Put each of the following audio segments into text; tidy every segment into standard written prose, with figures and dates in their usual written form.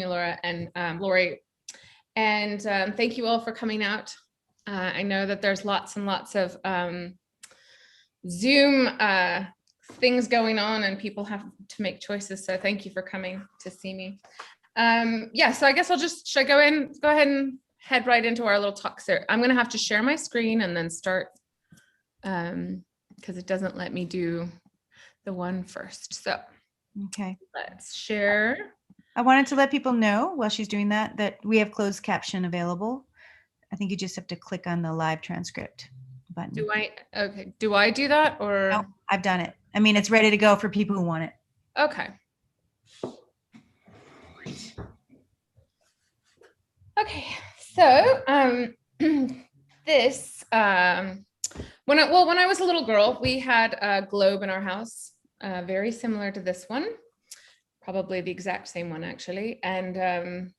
Laura and Lori. And thank you all for coming out. I know that there's lots and lots of Zoom things going on and people have to make choices. So thank you for coming to see me. Yeah, so I guess should I go ahead and head right into our little talk. So I'm gonna have to share my screen and then start, because it doesn't let me do the one first. So okay, let's share. I wanted to let people know while she's doing that we have closed caption available. I think you just have to click on the live transcript button. Do I do that or? No, I've done it. I mean, it's ready to go for people who want it. Okay. Okay, so this, when I was a little girl, we had a globe in our house, very similar to this one, probably the exact same one actually. And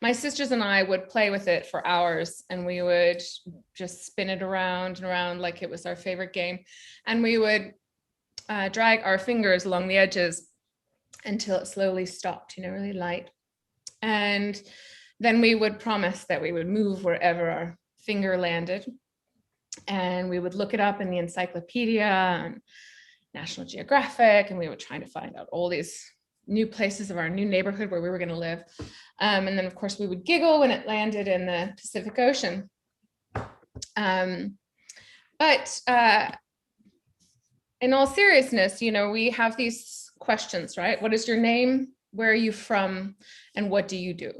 my sisters and I would play with it for hours, and we would just spin it around and around like it was our favorite game. And we would drag our fingers along the edges until it slowly stopped, really light. And then we would promise that we would move wherever our finger landed. And we would look it up in the encyclopedia and National Geographic, and we would try to find out all these new places of our new neighborhood where we were going to live. And then, of course, we would giggle when it landed in the Pacific Ocean. But in all seriousness, we have these questions, right? What is your name? Where are you from? And what do you do?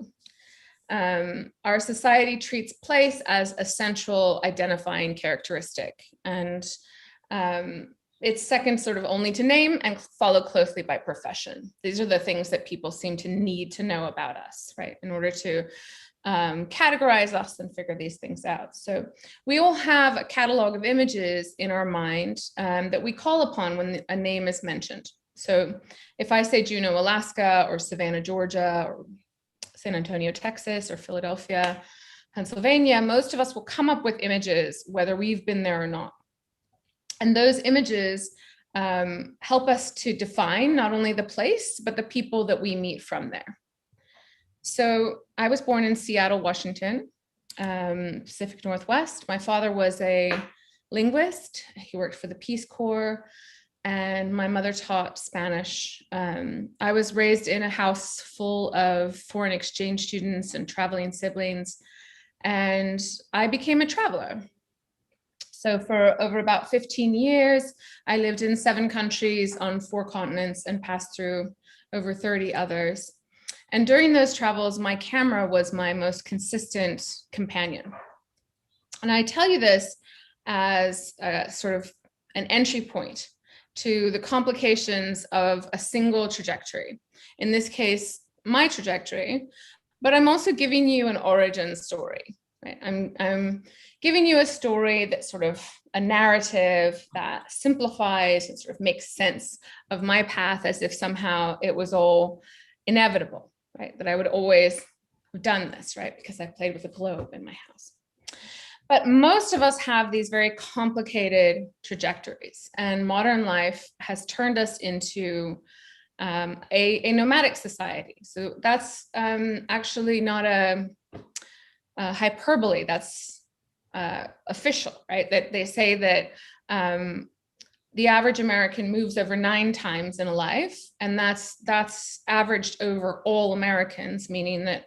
Our society treats place as a central identifying characteristic, and it's second sort of only to name and followed closely by profession. These are the things that people seem to need to know about us, right, in order to categorize us and figure these things out. So we all have a catalog of images in our mind that we call upon when a name is mentioned. So if I say Juneau, Alaska, or Savannah, Georgia, or San Antonio, Texas, or Philadelphia, Pennsylvania, most of us will come up with images, whether we've been there or not. And those images help us to define not only the place, but the people that we meet from there. So I was born in Seattle, Washington, Pacific Northwest. My father was a linguist. He worked for the Peace Corps, and my mother taught Spanish. I was raised in a house full of foreign exchange students and traveling siblings, and I became a traveler. So for over about 15 years, I lived in 7 countries on 4 continents and passed through over 30 others. And during those travels, my camera was my most consistent companion. And I tell you this as a sort of an entry point to the complications of a single trajectory. In this case, my trajectory, but I'm also giving you an origin story, right? I'm giving you a story that's sort of a narrative that simplifies and sort of makes sense of my path as if somehow it was all inevitable, right? That I would always have done this, right? Because I played with a globe in my house. But most of us have these very complicated trajectories, and modern life has turned us into a nomadic society. So that's actually not a hyperbole, that's official, right? That they say that the average American moves over 9 times in a life, and that's averaged over all Americans, meaning that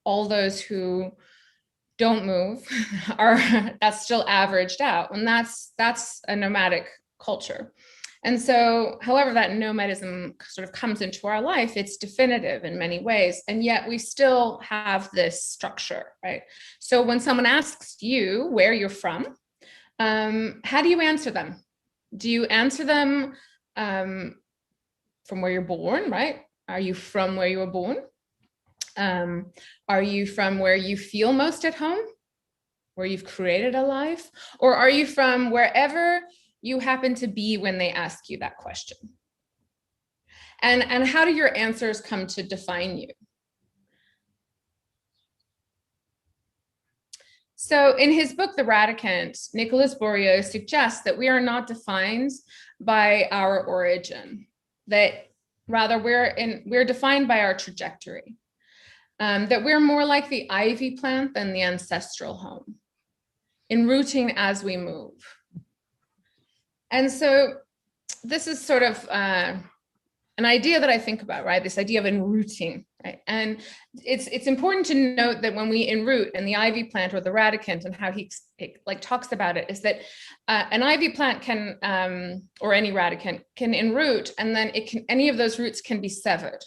all those who don't move that's still averaged out, and that's a nomadic culture. And so, however that nomadism sort of comes into our life, it's definitive in many ways, and yet we still have this structure, right? So when someone asks you where you're from, how do you answer them? Do you answer them from where you're born, right? Are you from where you were born? Are you from where you feel most at home, where you've created a life? Or are you from wherever you happen to be when they ask you that question? And how do your answers come to define you? So in his book, The Radicant, Nicolas Bourriaud suggests that we are not defined by our origin, that rather we're defined by our trajectory. that we're more like the ivy plant than the ancestral home, enrooting as we move. And so this is sort of an idea that I think about, right? This idea of enrooting, right? And it's important to note that when we enroot, and the ivy plant or the radicant, and how he like talks about it, is that an ivy plant can, or any radicant can enroot, and then it can, any of those roots can be severed,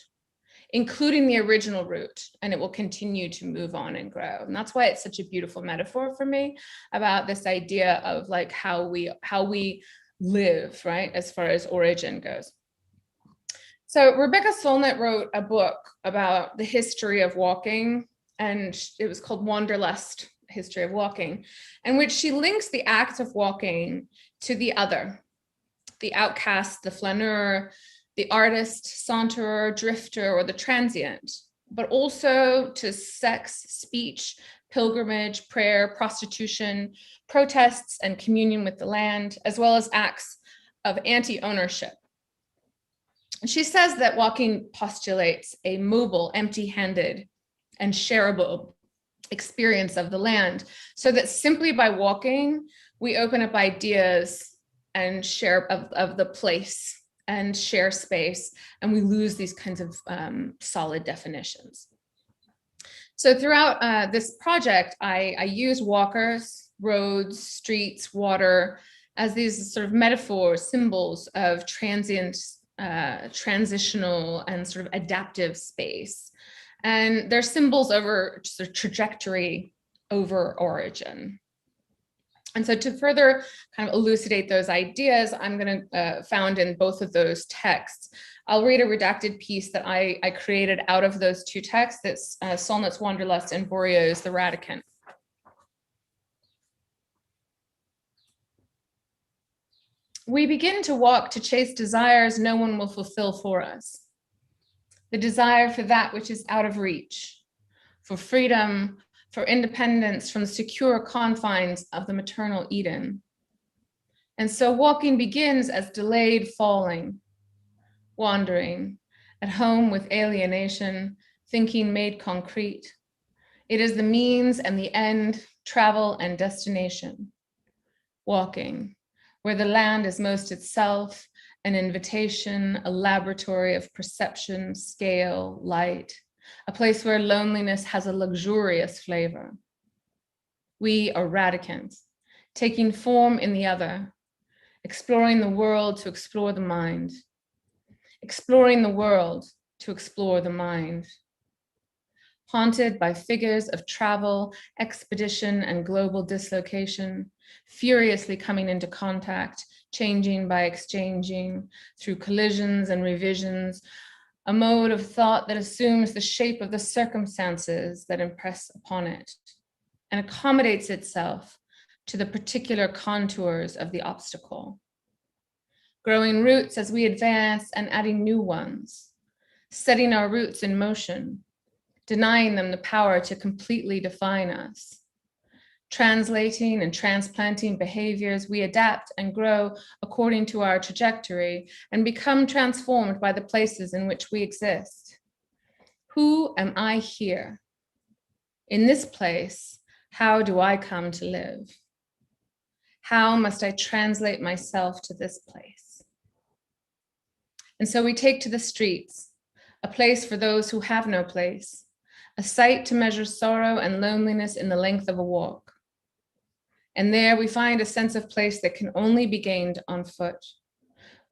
including the original root, and it will continue to move on and grow. And that's why it's such a beautiful metaphor for me about this idea of like how we live, right, as far as origin goes. So Rebecca Solnit wrote a book about the history of walking, and it was called Wanderlust, History of Walking, in which she links the act of walking to the other, the outcast, the flaneur, the artist, saunterer, drifter, or the transient, but also to sex, speech, pilgrimage, prayer, prostitution, protests, and communion with the land, as well as acts of anti-ownership. She says that walking postulates a mobile, empty-handed, and shareable experience of the land, so that simply by walking, we open up ideas and share of the place and share space, and we lose these kinds of solid definitions. So throughout this project, I use walkers, roads, streets, water as these sort of metaphors, symbols of transient, transitional, and sort of adaptive space. And they're symbols over sort of trajectory over origin. And so to further kind of elucidate those ideas, I'm going to found in both of those texts. I'll read a redacted piece that I created out of those two texts. That's Solnit's Wanderlust and Bourriaud's The Radicant. We begin to walk to chase desires no one will fulfill for us. The desire for that which is out of reach, for freedom, for independence from the secure confines of the maternal Eden. And so walking begins as delayed falling, wandering, at home with alienation, thinking made concrete. It is the means and the end, travel and destination. Walking, where the land is most itself, an invitation, a laboratory of perception, scale, light, a place where loneliness has a luxurious flavor. We are radicants, taking form in the other, exploring the world to explore the mind, exploring the world to explore the mind. Haunted by figures of travel, expedition, and global dislocation, furiously coming into contact, changing by exchanging, through collisions and revisions, a mode of thought that assumes the shape of the circumstances that impress upon it and accommodates itself to the particular contours of the obstacle. Growing roots as we advance and adding new ones, setting our roots in motion, denying them the power to completely define us. Translating and transplanting behaviors, we adapt and grow according to our trajectory and become transformed by the places in which we exist. Who am I here? In this place, how do I come to live? How must I translate myself to this place? And so we take to the streets, a place for those who have no place, a site to measure sorrow and loneliness in the length of a walk. And there we find a sense of place that can only be gained on foot.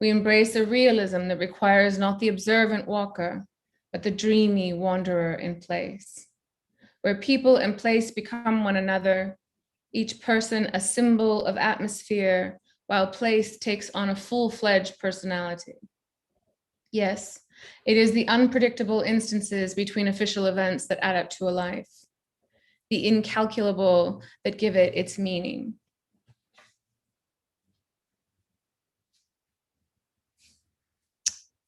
We embrace a realism that requires not the observant walker, but the dreamy wanderer in place, where people and place become one another, each person a symbol of atmosphere, while place takes on a full-fledged personality. Yes, it is the unpredictable instances between official events that add up to a life, the incalculable that give it its meaning.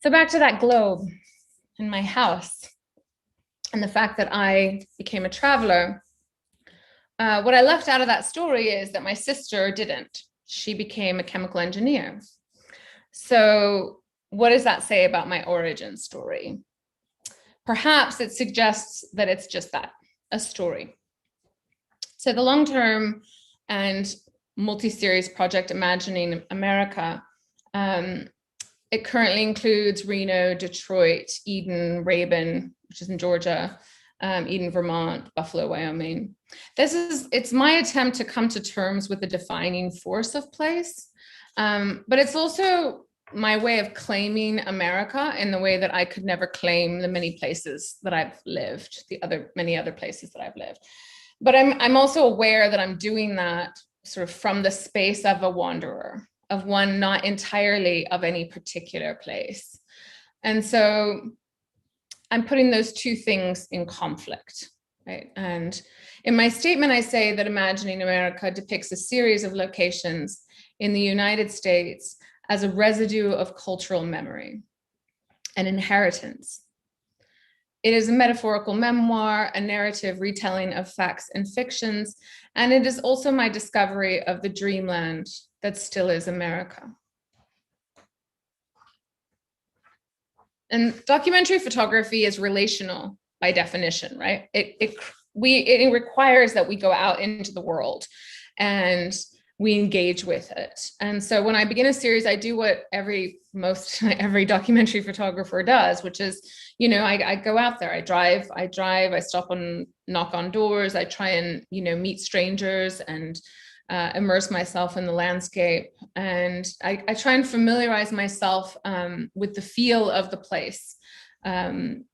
So back to that globe in my house and the fact that I became a traveler. What I left out of that story is that my sister didn't. She became a chemical engineer. So what does that say about my origin story? perhaps it suggests that it's just that, a story. So the long-term and multi-series project Imagining America, it currently includes Reno, Detroit, Eden, Rabun, which is in Georgia, Eden, Vermont, Buffalo, Wyoming. It's my attempt to come to terms with the defining force of place, but it's also my way of claiming America in the way that I could never claim the many places that I've lived, many other places that I've lived. But I'm also aware that I'm doing that sort of from the space of a wanderer, of one not entirely of any particular place. And so I'm putting those two things in conflict, right? And in my statement, I say that Imagining America depicts a series of locations in the United States as a residue of cultural memory, an inheritance. It is a metaphorical memoir, a narrative retelling of facts and fictions, and it is also my discovery of the dreamland that still is America. And documentary photography is relational by definition, right? It requires that we go out into the world and we engage with it. And so when I begin a series, I do what every documentary photographer does, which is, I go out there, I drive, I stop and knock on doors, I try and, meet strangers and immerse myself in the landscape. And I try and familiarize myself with the feel of the place and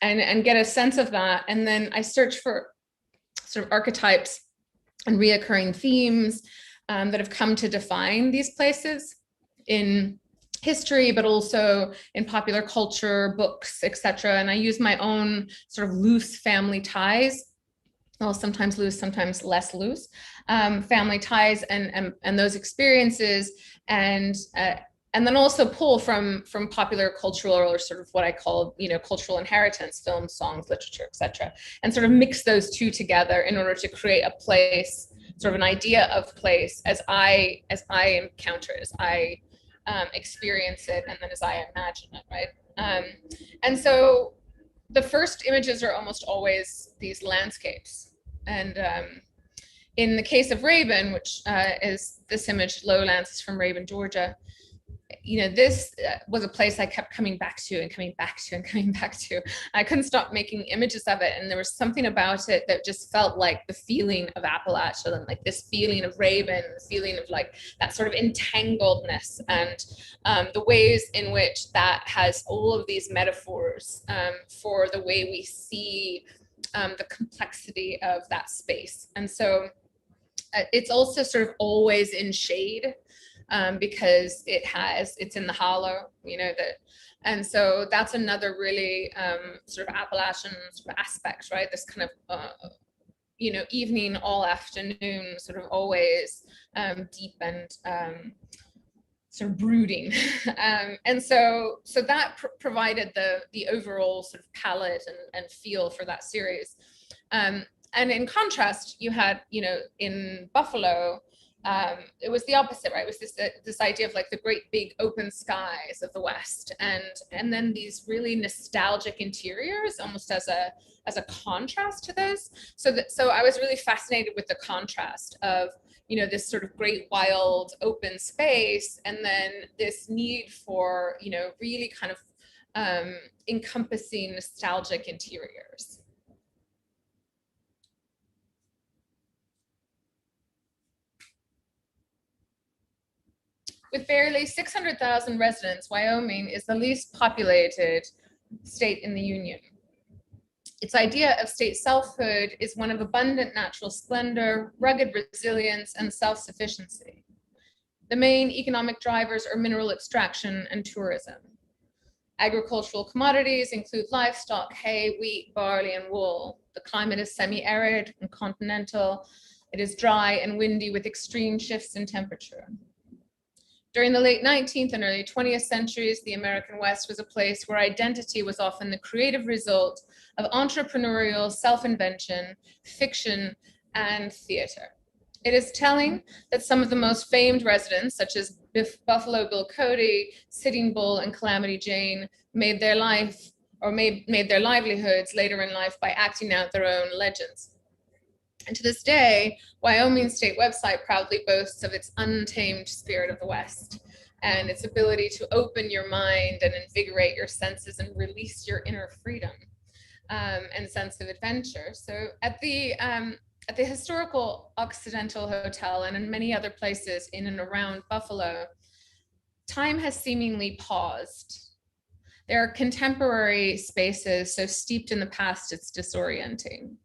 get a sense of that. And then I search for sort of archetypes and reoccurring themes that have come to define these places in history, but also in popular culture, books, etc. And I use my own sort of loose family ties, well, sometimes loose, sometimes less loose, family ties and those experiences, and then also pull from popular cultural, or sort of what I call, cultural inheritance, films, songs, literature, etc., and sort of mix those two together in order to create a place, sort of an idea of place as I encounter it, as I experience it, and then as I imagine it, right? And so the first images are almost always these landscapes. And in the case of Rabun, which is this image, Lowlands, is from Rabun, Georgia, this was a place I kept coming back to and coming back to and coming back to. I couldn't stop making images of it. And there was something about it that just felt like the feeling of Appalachia, and like this feeling of Rabun, the feeling of like that sort of entangledness, and the ways in which that has all of these metaphors for the way we see the complexity of that space. And so it's also sort of always in shade, because it's in the hollow, and so that's another really sort of Appalachian sort of aspect, right? This kind of evening, all afternoon, sort of always deep and sort of brooding, and so that provided the overall sort of palette and feel for that series. And in contrast, you had in Buffalo, it was the opposite, right? It was this idea of like the great big open skies of the West, and then these really nostalgic interiors, almost as a contrast to those. So I was really fascinated with the contrast of this sort of great wild open space, and then this need for really kind of encompassing nostalgic interiors. With barely 600,000 residents, Wyoming is the least populated state in the Union. Its idea of state selfhood is one of abundant natural splendor, rugged resilience, and self-sufficiency. The main economic drivers are mineral extraction and tourism. Agricultural commodities include livestock, hay, wheat, barley, and wool. The climate is semi-arid and continental. It is dry and windy with extreme shifts in temperature. During the late 19th and early 20th centuries, the American West was a place where identity was often the creative result of entrepreneurial self-invention, fiction, and theater. It is telling that some of the most famed residents, such as Buffalo Bill Cody, Sitting Bull, and Calamity Jane, made their life or made their livelihoods later in life by acting out their own legends. And to this day, Wyoming State website proudly boasts of its untamed spirit of the West and its ability to open your mind and invigorate your senses and release your inner freedom and sense of adventure. So at the historical Occidental Hotel and in many other places in and around Buffalo, time has seemingly paused. There are contemporary spaces so steeped in the past it's disorienting.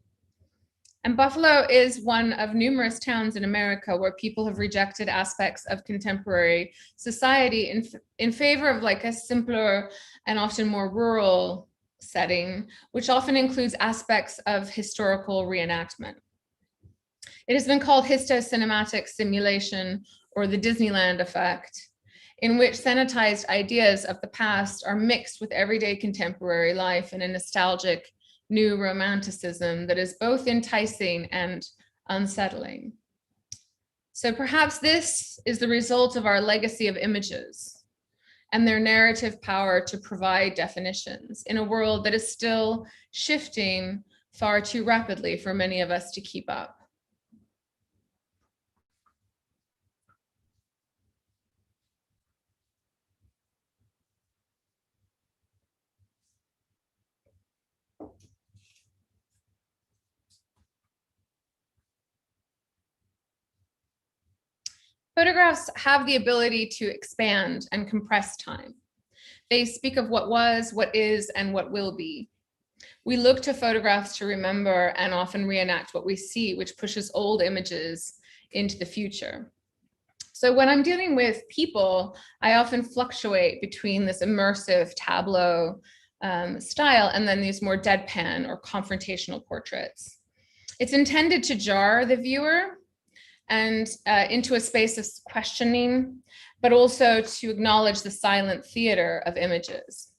And Buffalo is one of numerous towns in America where people have rejected aspects of contemporary society in favor of like a simpler and often more rural setting, which often includes aspects of historical reenactment. It has been called histocinematic simulation or the Disneyland effect, in which sanitized ideas of the past are mixed with everyday contemporary life in a nostalgic new romanticism that is both enticing and unsettling. So perhaps this is the result of our legacy of images and their narrative power to provide definitions in a world that is still shifting far too rapidly for many of us to keep up. Photographs have the ability to expand and compress time. They speak of what was, what is, and what will be. We look to photographs to remember and often reenact what we see, which pushes old images into the future. So when I'm dealing with people, I often fluctuate between this immersive tableau style and then these more deadpan or confrontational portraits. It's intended to jar the viewer and into a space of questioning, but also to acknowledge the silent theater of images.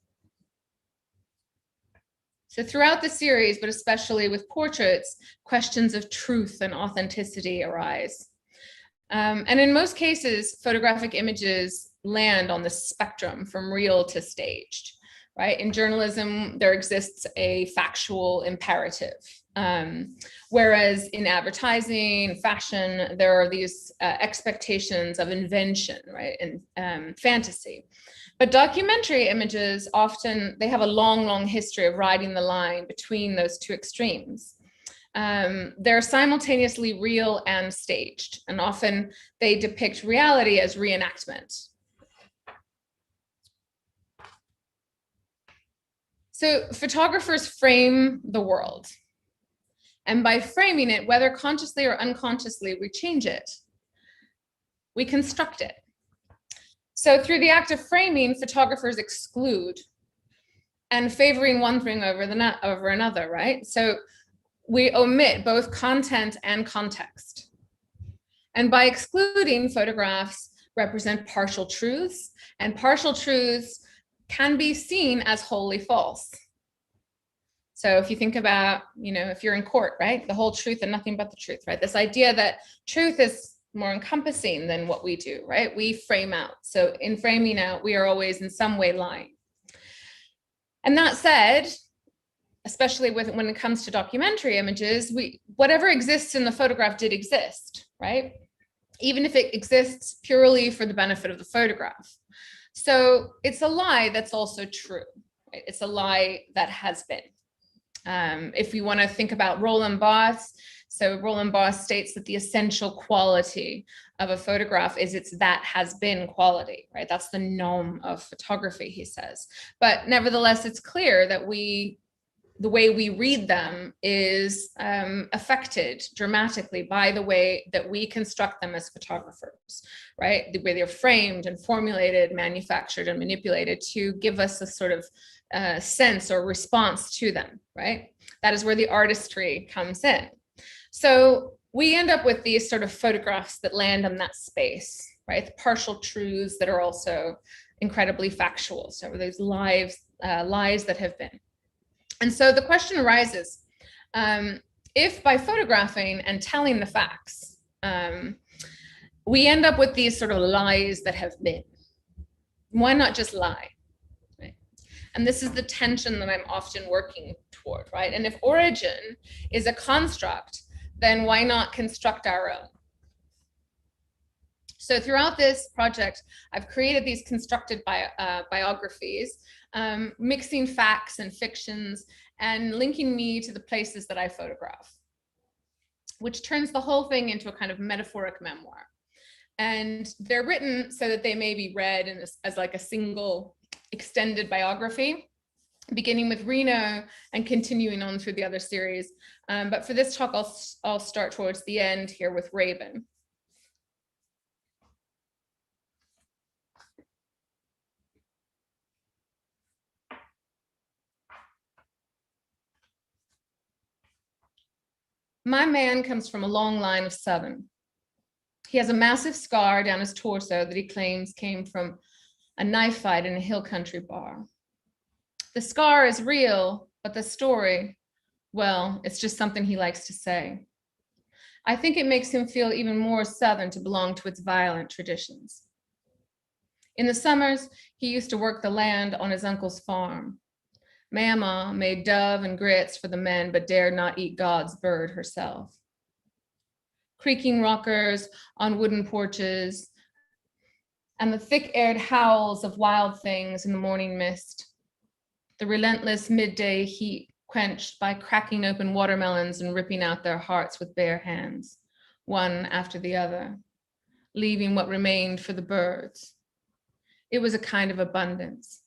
So throughout the series, but especially with portraits, questions of truth and authenticity arise. And in most cases, photographic images land on the spectrum from real to staged, right? In journalism, there exists a factual imperative. Whereas in advertising, fashion, there are these expectations of invention, right, and fantasy. But documentary images often, they have a long, long history of riding the line between those two extremes. They're simultaneously real and staged, and often they depict reality as reenactment. So photographers frame the world. And by framing it, whether consciously or unconsciously, we change it. We construct it. So through the act of framing, photographers exclude and favoring one thing over another, right? So we omit both content and context. And by excluding, photographs represent partial truths, and partial truths can be seen as wholly false. So if you think about, if you're in court, right, the whole truth and nothing but the truth, right? This idea that truth is more encompassing than what we do, right? We frame out. So in framing out, we are always in some way lying. And that said, especially when it comes to documentary images, whatever exists in the photograph did exist, right? Even if it exists purely for the benefit of the photograph. So it's a lie that's also true, right? It's a lie that has been. If we want to think about Roland Barthes, so Roland Barthes states that the essential quality of a photograph is its that has been quality, right? That's the nom of photography, he says. But nevertheless, it's clear that the way we read them is affected dramatically by the way that we construct them as photographers, right? The way they're framed and formulated, manufactured and manipulated to give us a sort of sense or response to them, right? That is where the artistry comes in. So we end up with these sort of photographs that land in that space, right? The partial truths that are also incredibly factual. So those lies that have been. And so the question arises, if by photographing and telling the facts, we end up with these sort of lies that have been, why not just lie? Right? And this is the tension that I'm often working toward, right? And if origin is a construct, then why not construct our own? So throughout this project, I've created these constructed biographies, mixing facts and fictions and linking me to the places that I photograph, which turns the whole thing into a kind of metaphoric memoir. And they're written so that they may be read as like a single extended biography, beginning with Reno and continuing on through the other series. But for this talk, I'll start towards the end here with Raven. My man comes from a long line of Southern. He has a massive scar down his torso that he claims came from a knife fight in a hill country bar. The scar is real, but the story, well, it's just something he likes to say. I think it makes him feel even more Southern to belong to its violent traditions. In the summers, he used to work the land on his uncle's farm. Mama made dove and grits for the men, but dared not eat God's bird herself. Creaking rockers on wooden porches, and the thick-aired howls of wild things in the morning mist. The relentless midday heat quenched by cracking open watermelons and ripping out their hearts with bare hands, one after the other, leaving what remained for the birds. It was a kind of abundance.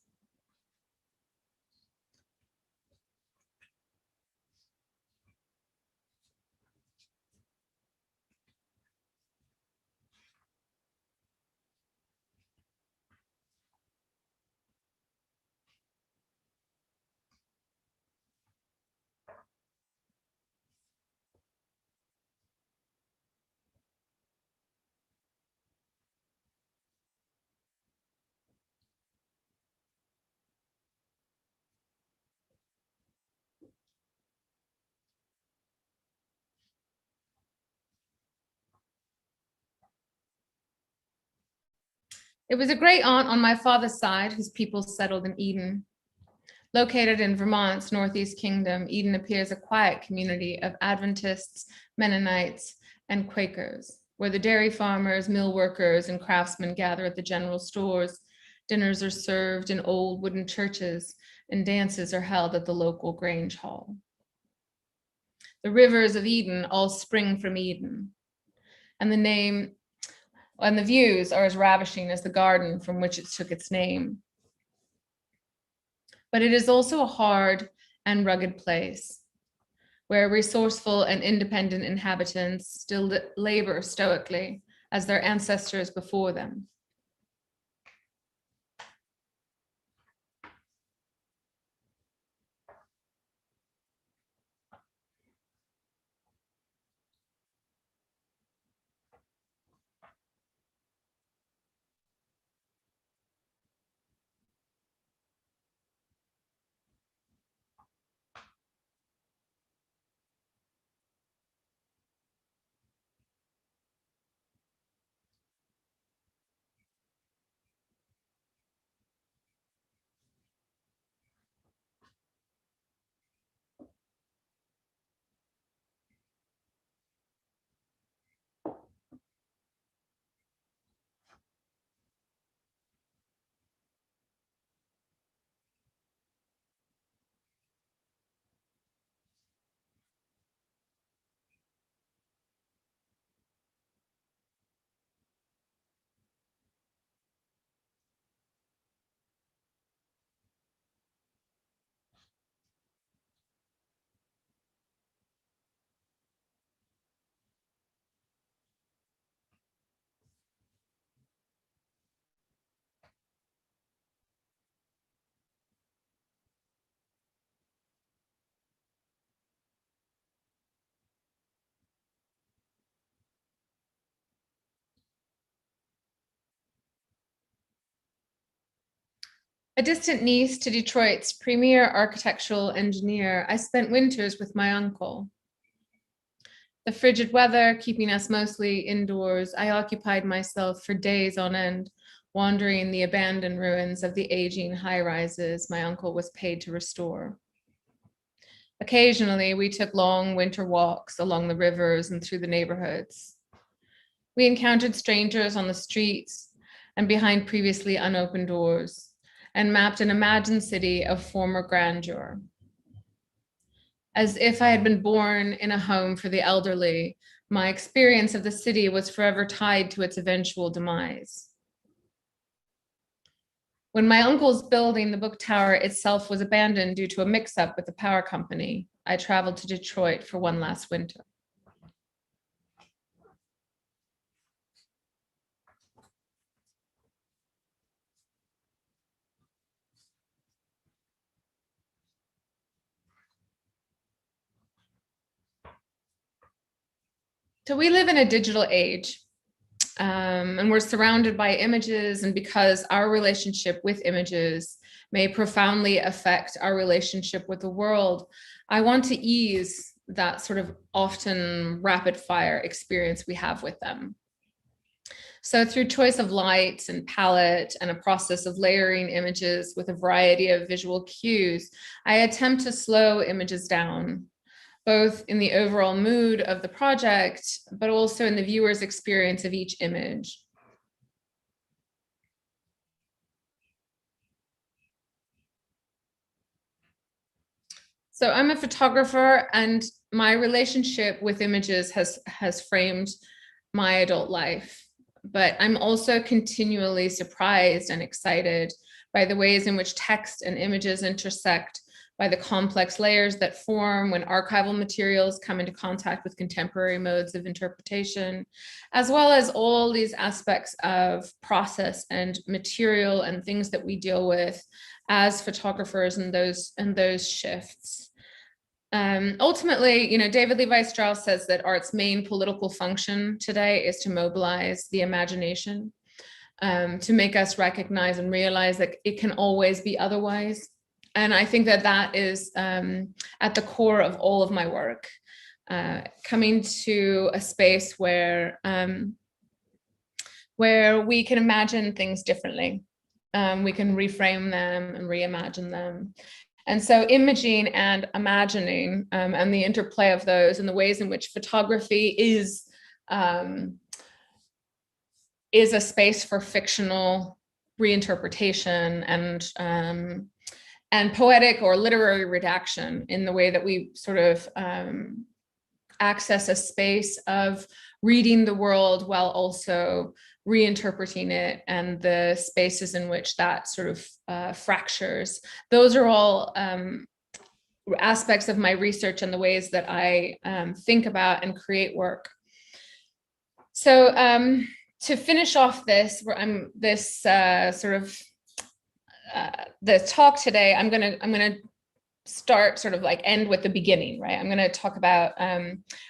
It was a great aunt on my father's side whose people settled in Eden. Located in Vermont's Northeast Kingdom, Eden appears a quiet community of Adventists, Mennonites, and Quakers, where the dairy farmers, mill workers, and craftsmen gather at the general stores. Dinners are served in old wooden churches, and dances are held at the local Grange Hall. The rivers of Eden all spring from Eden, and the views are as ravishing as the garden from which it took its name. But it is also a hard and rugged place where resourceful and independent inhabitants still labor stoically as their ancestors before them. A distant niece to Detroit's premier architectural engineer, I spent winters with my uncle. The frigid weather keeping us mostly indoors, I occupied myself for days on end wandering the abandoned ruins of the aging high-rises my uncle was paid to restore. Occasionally, we took long winter walks along the rivers and through the neighborhoods. We encountered strangers on the streets and behind previously unopened doors, and mapped an imagined city of former grandeur. As if I had been born in a home for the elderly, my experience of the city was forever tied to its eventual demise. When my uncle's building, the book tower itself, was abandoned due to a mix-up with the power company, I traveled to Detroit for one last winter. So we live in a digital age, and we're surrounded by images, and because our relationship with images may profoundly affect our relationship with the world, I want to ease that sort of often rapid fire experience we have with them. So through choice of light and palette and a process of layering images with a variety of visual cues, I attempt to slow images down, both in the overall mood of the project, but also in the viewer's experience of each image. So I'm a photographer, and my relationship with images has framed my adult life, but I'm also continually surprised and excited by the ways in which text and images intersect, by the complex layers that form when archival materials come into contact with contemporary modes of interpretation, as well as all these aspects of process and material and things that we deal with as photographers and those shifts. Ultimately, you know, David Levi Strauss says that art's main political function today is to mobilize the imagination, to make us recognize and realize that it can always be otherwise. And I think that that is at the core of all of my work, coming to a space where we can imagine things differently. We can reframe them and reimagine them. And so imaging and imagining and the interplay of those and the ways in which photography is a space for fictional reinterpretation and poetic or literary redaction, in the way that we sort of access a space of reading the world while also reinterpreting it, and the spaces in which that sort of fractures. Those are all aspects of my research and the ways that I think about and create work. So to finish off this, the talk today, I'm gonna start sort of like end with the beginning, right? I'm gonna talk about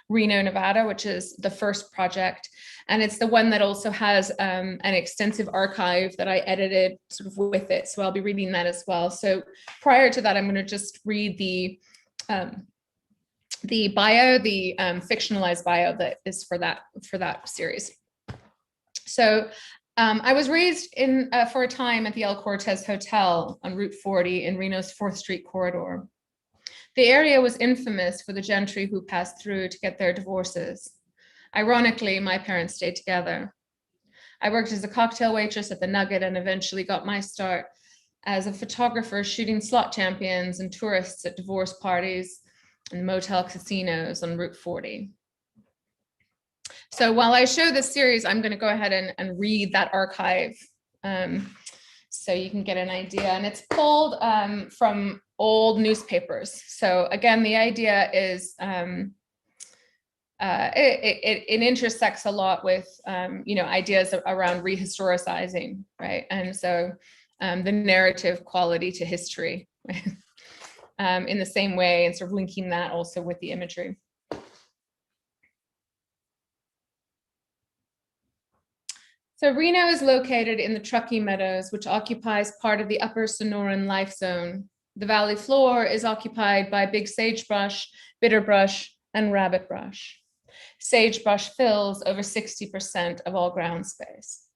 Reno, Nevada, which is the first project. And it's the one that also has an extensive archive that I edited sort of with it. So I'll be reading that as well. So prior to that, I'm gonna just read the bio, the fictionalized bio that is for that series. So I was raised for a time at the El Cortez Hotel on Route 40 in Reno's 4th Street corridor. The area was infamous for the gentry who passed through to get their divorces. Ironically, my parents stayed together. I worked as a cocktail waitress at the Nugget and eventually got my start as a photographer shooting slot champions and tourists at divorce parties and motel casinos on Route 40. So while I show this series, I'm going to go ahead and read that archive so you can get an idea. And it's pulled from old newspapers. So again, the idea is it intersects a lot with ideas around rehistoricizing, right? And so the narrative quality to history, right? In the same way, and sort of linking that also with the imagery. So Reno is located in the Truckee Meadows, which occupies part of the Upper Sonoran Life Zone. The valley floor is occupied by big sagebrush, bitterbrush, and rabbitbrush. Sagebrush fills over 60% of all ground space.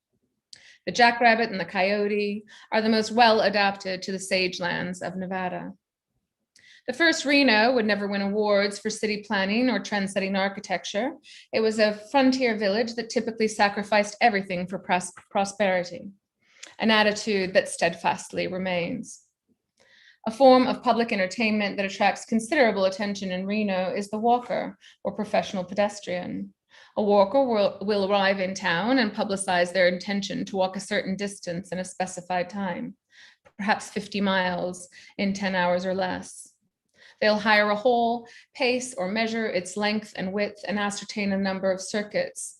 The jackrabbit and the coyote are the most well adapted to the sage lands of Nevada. The first Reno would never win awards for city planning or trend-setting architecture. It was a frontier village that typically sacrificed everything for prosperity, an attitude that steadfastly remains. A form of public entertainment that attracts considerable attention in Reno is the walker or professional pedestrian. A walker will arrive in town and publicize their intention to walk a certain distance in a specified time, perhaps 50 miles in 10 hours or less. They'll hire a hole, pace or measure its length and width, and ascertain a number of circuits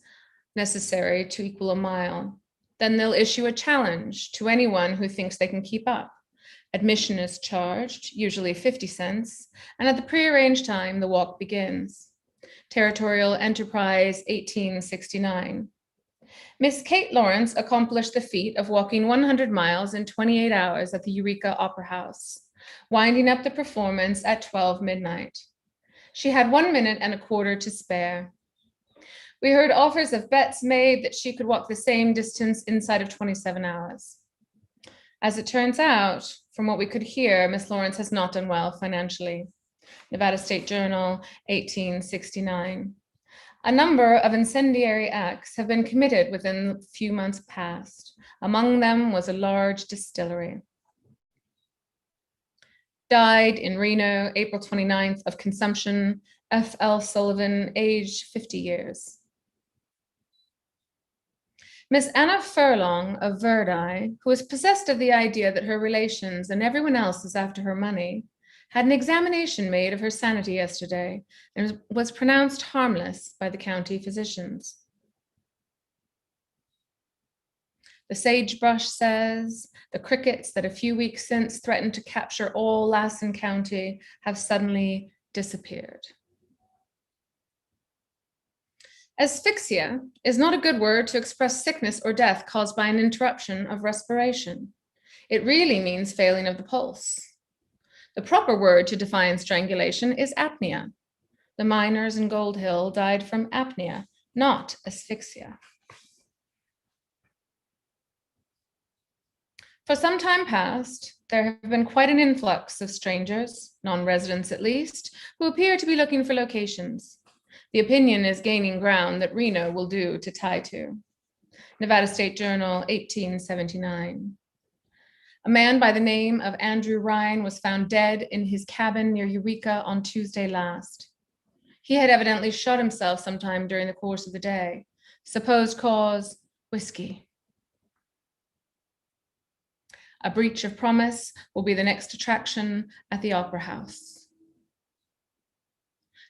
necessary to equal a mile. Then they'll issue a challenge to anyone who thinks they can keep up. Admission is charged, usually 50 cents, and at the prearranged time, the walk begins. Territorial Enterprise, 1869. Miss Kate Lawrence accomplished the feat of walking 100 miles in 28 hours at the Eureka Opera House, winding up the performance at 12 midnight. She had 1 minute and a quarter to spare. We heard offers of bets made that she could walk the same distance inside of 27 hours. As it turns out, from what we could hear, Miss Lawrence has not done well financially. Nevada State Journal, 1869. A number of incendiary acts have been committed within a few months past. Among them was a large distillery. Died in Reno, April 29th of consumption, F.L. Sullivan, age 50 years. Miss Anna Furlong of Rhode, who was possessed of the idea that her relations and everyone else is after her money, had an examination made of her sanity yesterday and was pronounced harmless by the county physicians. The sagebrush says the crickets that a few weeks since threatened to capture all Lassen County have suddenly disappeared. Asphyxia is not a good word to express sickness or death caused by an interruption of respiration. It really means failing of the pulse. The proper word to define strangulation is apnea. The miners in Gold Hill died from apnea, not asphyxia. For some time past, there have been quite an influx of strangers, non-residents at least, who appear to be looking for locations. The opinion is gaining ground that Reno will do to tie to. Nevada State Journal, 1879. A man by the name of Andrew Ryan was found dead in his cabin near Eureka on Tuesday last. He had evidently shot himself sometime during the course of the day. Supposed cause, whiskey. A breach of promise will be the next attraction at the Opera House.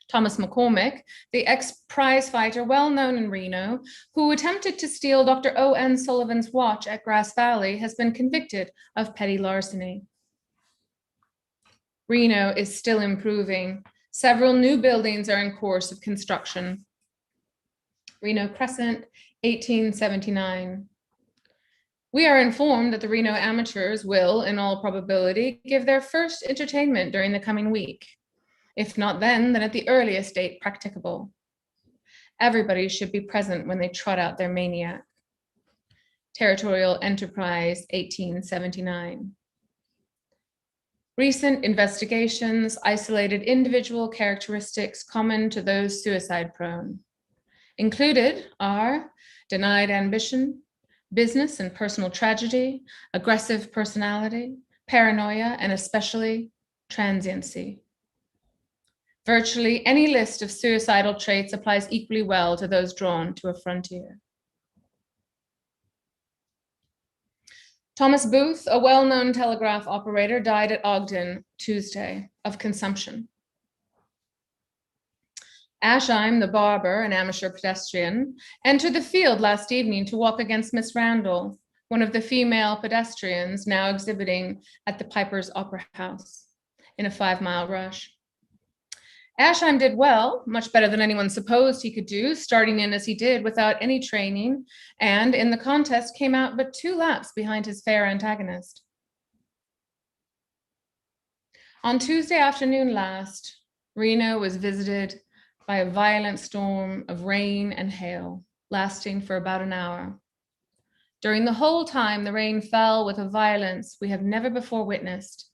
Thomas McCormick, the ex-prize fighter well known in Reno, who attempted to steal Dr. O.N. Sullivan's watch at Grass Valley, has been convicted of petty larceny. Reno is still improving. Several new buildings are in course of construction. Reno Crescent, 1879. We are informed that the Reno amateurs will, in all probability, give their first entertainment during the coming week. If not then at the earliest date practicable. Everybody should be present when they trot out their maniac. Territorial Enterprise, 1879. Recent investigations isolated individual characteristics common to those suicide-prone. Included are denied ambition, business and personal tragedy, aggressive personality, paranoia, and especially transiency. Virtually any list of suicidal traits applies equally well to those drawn to a frontier. Thomas Booth, a well-known telegraph operator, died at Ogden Tuesday of consumption. Ashheim, the barber, an amateur pedestrian, entered the field last evening to walk against Miss Randall, one of the female pedestrians now exhibiting at the Piper's Opera House, in a 5-mile rush. Ashheim did well, much better than anyone supposed he could do, starting in as he did without any training, and in the contest came out but 2 laps behind his fair antagonist. On Tuesday afternoon last, Reno was visited by a violent storm of rain and hail, lasting for about an hour. During the whole time, the rain fell with a violence we have never before witnessed,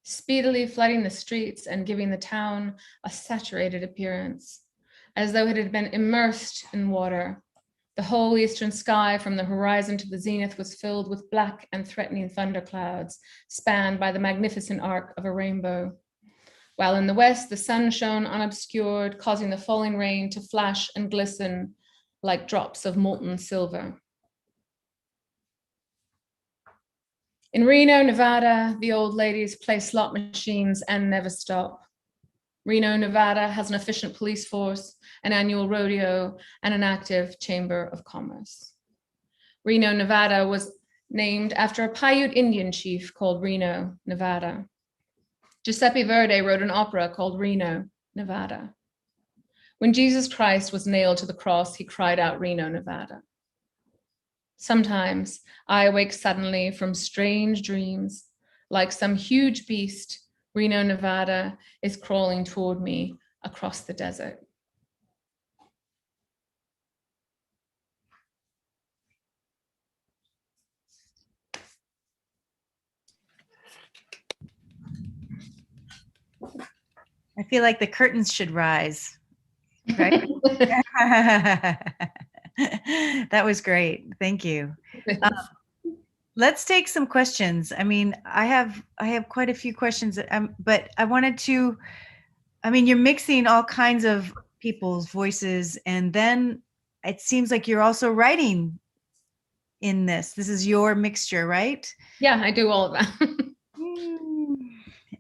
speedily flooding the streets and giving the town a saturated appearance, as though it had been immersed in water. The whole eastern sky from the horizon to the zenith was filled with black and threatening thunderclouds, spanned by the magnificent arc of a rainbow. While in the west, the sun shone unobscured, causing the falling rain to flash and glisten like drops of molten silver. In Reno, Nevada, the old ladies play slot machines and never stop. Reno, Nevada has an efficient police force, an annual rodeo, and an active chamber of commerce. Reno, Nevada was named after a Paiute Indian chief called Reno, Nevada. Giuseppe Verdi wrote an opera called Reno, Nevada. When Jesus Christ was nailed to the cross, he cried out, Reno, Nevada. Sometimes I awake suddenly from strange dreams, like some huge beast. Reno, Nevada is crawling toward me across the desert. I feel like the curtains should rise, right? That was great. Thank you. Let's take some questions. I mean, I have quite a few questions, but I wanted to, I mean, you're mixing all kinds of people's voices, and then it seems like you're also writing in this. This is your mixture, right? Yeah, I do all of that.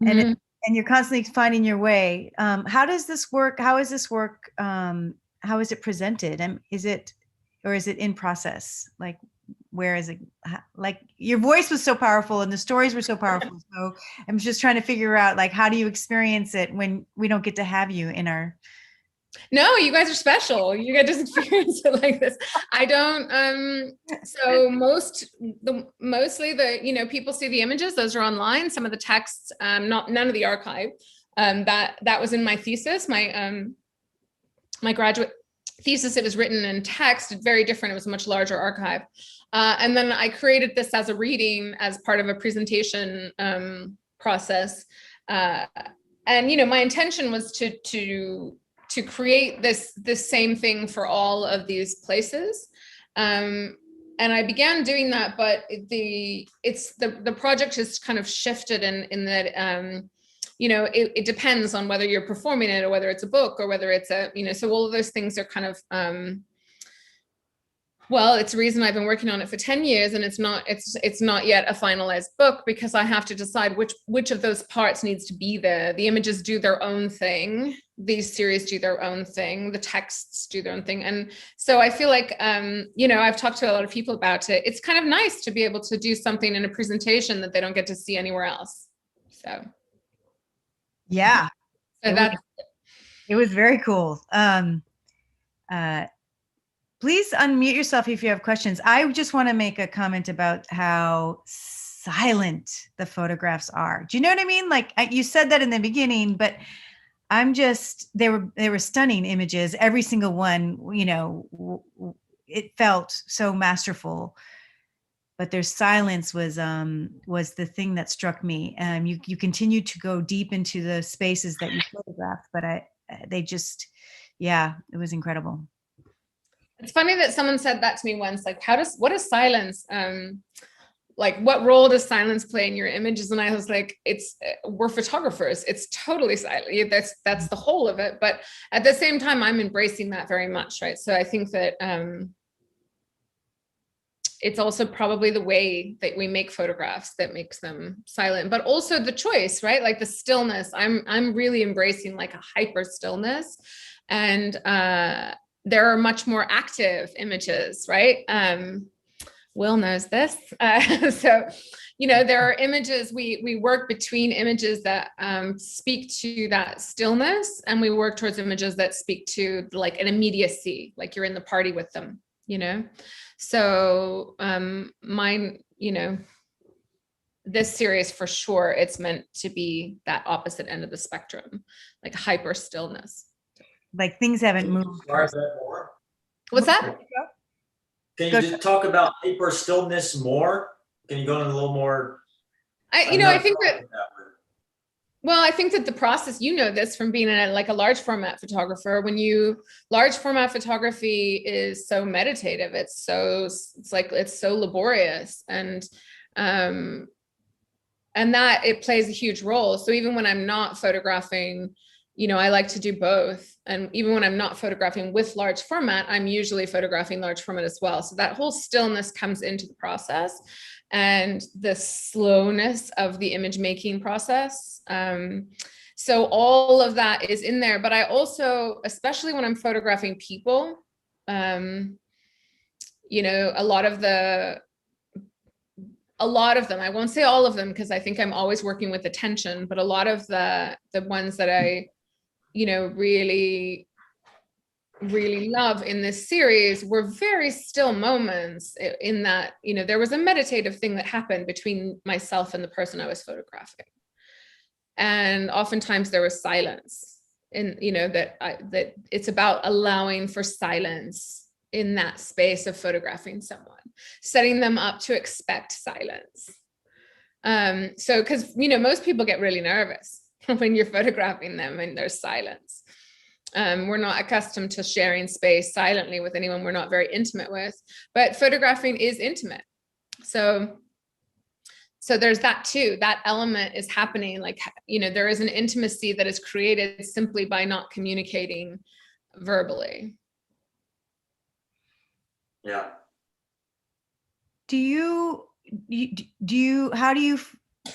And and you're constantly finding your way. How does this work? How is this work? How is it presented? Is it in process? Like, where is it? Like, your voice was so powerful and the stories were so powerful. So I'm just trying to figure out, like, how do you experience it when we don't get to have you in our... No, you guys are special. You get to experience it like this. I don't. So mostly the people see the images; those are online. Some of the texts, none of the archive. That was in my thesis. My graduate thesis. It was written in text. Very different. It was a much larger archive. And then I created this as a reading as part of a presentation process. And my intention was to create this same thing for all of these places. And I began doing that, but the project has kind of shifted in that, it depends on whether you're performing it or whether it's a book or whether it's so all of those things are kind of, well, it's the reason I've been working on it for 10 years and it's not yet a finalized book, because I have to decide which of those parts needs to be there. The images do their own thing. These series do their own thing. The texts do their own thing. And so I feel like, I've talked to a lot of people about it. It's kind of nice to be able to do something in a presentation that they don't get to see anywhere else. So. Yeah. So it was very cool. Please unmute yourself if you have questions. I just want to make a comment about how silent the photographs are. Do you know what I mean? Like, you said that in the beginning, but they were stunning images. Every single one, it felt so masterful. But their silence was the thing that struck me. You continue to go deep into the spaces that you photographed, but it was incredible. It's funny that someone said that to me once, like, what is silence? Like, what role does silence play in your images? And I was like, we're photographers. It's totally silent. That's the whole of it. But at the same time, I'm embracing that very much, right? So I think that it's also probably the way that we make photographs that makes them silent, but also the choice, right? Like the stillness. I'm really embracing like a hyper stillness, and there are much more active images, right? Will knows this. So, there are images, we work between images that speak to that stillness, and we work towards images that speak to like an immediacy, like you're in the party with them, So mine, this series for sure, it's meant to be that opposite end of the spectrum, like hyper stillness. Like things haven't moved. Describe that more. What's that? Can you just talk about paper stillness more? Can you go into a little more? I think that, well, I think that the process, you know this from being like a large format photographer, large format photography is so meditative. It's so laborious, and that it plays a huge role. So even when I'm not photographing, I like to do both. And even when I'm not photographing with large format, I'm usually photographing large format as well. So that whole stillness comes into the process, and the slowness of the image making process. So all of that is in there. But I also, especially when I'm photographing people, a lot of them, I won't say all of them, because I think I'm always working with attention, but a lot of the ones that I, really, really love in this series were very still moments in that, there was a meditative thing that happened between myself and the person I was photographing. And oftentimes there was silence, and, that it's about allowing for silence in that space of photographing someone, setting them up to expect silence. So, because, most people get really nervous when you're photographing them and there's silence. We're not accustomed to sharing space silently with anyone we're not very intimate with, but photographing is intimate. So there's that too. That element is happening. Like, there is an intimacy that is created simply by not communicating verbally. Yeah. How do you